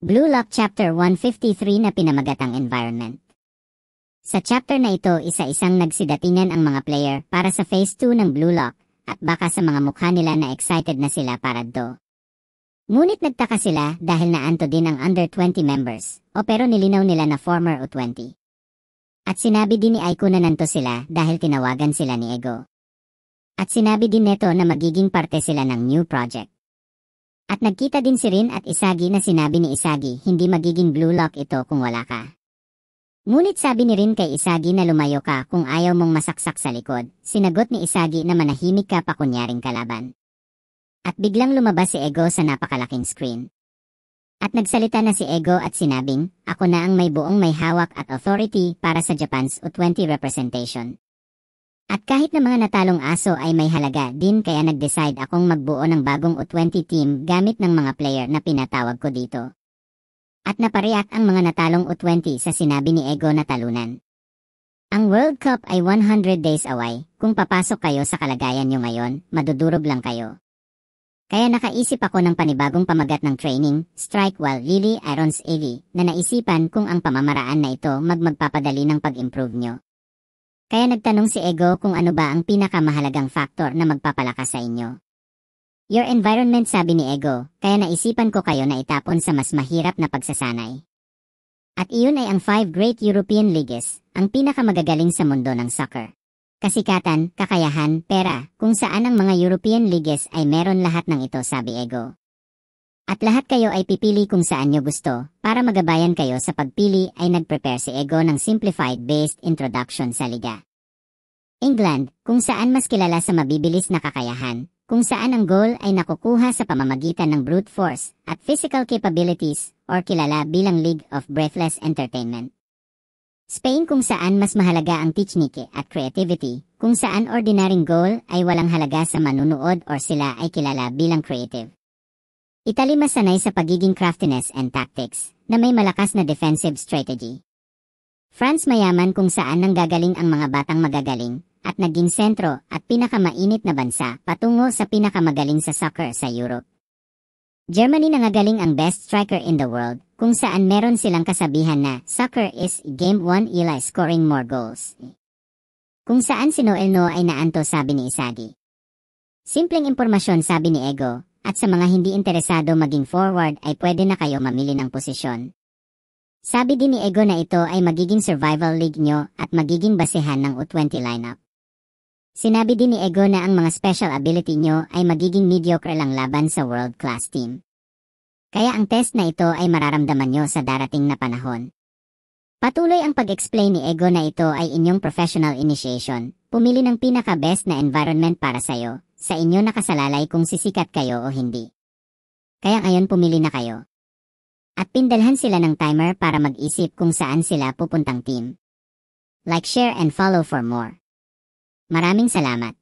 Blue Lock Chapter 153 na pinamagatang Environment. Sa chapter na ito, isa-isang nagsidatingan ang mga player para sa Phase 2 ng Blue Lock at baka sa mga mukha nila na excited na sila para do. Ngunit nagtaka sila dahil naanto din ang under 20 members, o pero nilinaw nila na former U20. At sinabi din ni Aiko na nanto sila dahil tinawagan sila ni Ego. At sinabi din neto na magiging parte sila ng new project. At nagkita din si Rin at Isagi na sinabi ni Isagi hindi magiging Blue Lock ito kung wala ka. Ngunit sabi ni Rin kay Isagi na lumayo ka kung ayaw mong masaksak sa likod. Sinagot ni Isagi na manahimik ka pa kunyaring kalaban. At biglang lumabas si Ego sa napakalaking screen. At nagsalita na si Ego at sinabing, ako na ang may buong may hawak at authority para sa Japan's U20 representation. At kahit na mga natalong aso ay may halaga din kaya nag-decide akong magbuo ng bagong U20 team gamit ng mga player na pinatawag ko dito. At napareact ang mga natalong U20 sa sinabi ni Ego na talunan. Ang World Cup ay 100 days away, kung papasok kayo sa kalagayan nyo ngayon, madudurog lang kayo. Kaya nakaisip ako ng panibagong pamagat ng training, Strike While Really Irons AV, na naisipan kung ang pamamaraan na ito magpapadali ng pag-improve nyo. Kaya nagtanong si Ego kung ano ba ang pinakamahalagang factor na magpapalakas sa inyo. Your environment, sabi ni Ego, kaya naisipan ko kayo na itapon sa mas mahirap na pagsasanay. At iyon ay ang 5 Great European Leagues, ang pinakamagagaling sa mundo ng soccer. Kasikatan, kakayahan, pera, kung saan ang mga European Leagues ay meron lahat ng ito, sabi Ego. At lahat kayo ay pipili kung saan nyo gusto, para magabayan kayo sa pagpili ay nag-prepare si Ego ng simplified-based introduction sa liga. England, kung saan mas kilala sa mabibilis na kakayahan, kung saan ang goal ay nakukuha sa pamamagitan ng brute force at physical capabilities, or kilala bilang League of Breathless Entertainment. Spain, kung saan mas mahalaga ang technique at creativity, kung saan ordinaryong goal ay walang halaga sa manunood or sila ay kilala bilang creative. Italy, mas sanay sa pagiging craftiness and tactics, na may malakas na defensive strategy. France, mayaman kung saan nanggagaling ang mga batang magagaling, at naging sentro at pinakamainit na bansa patungo sa pinakamagaling sa soccer sa Europe. Germany, nangagaling ang best striker in the world, kung saan meron silang kasabihan na soccer is game 1 ila scoring more goals. Kung saan si Noel No ay naanto, sabi ni Isagi. Simpleng impormasyon, sabi ni Ego. At sa mga hindi interesado maging forward ay pwede na kayo mamili ng posisyon. Sabi din ni Ego na ito ay magiging survival league nyo at magiging basehan ng U20 lineup. Sinabi din ni Ego na ang mga special ability nyo ay magiging mediocre lang laban sa world-class team. Kaya ang test na ito ay mararamdaman nyo sa darating na panahon. Patuloy ang pag-explain ni Ego na ito ay inyong professional initiation, pumili ng pinaka-best na environment para sayo. Sa inyo nakasalalay kung sisikat kayo o hindi. Kaya ngayon pumili na kayo. At pindalhan sila ng timer para mag-isip kung saan sila pupuntang team. Like, share and follow for more. Maraming salamat.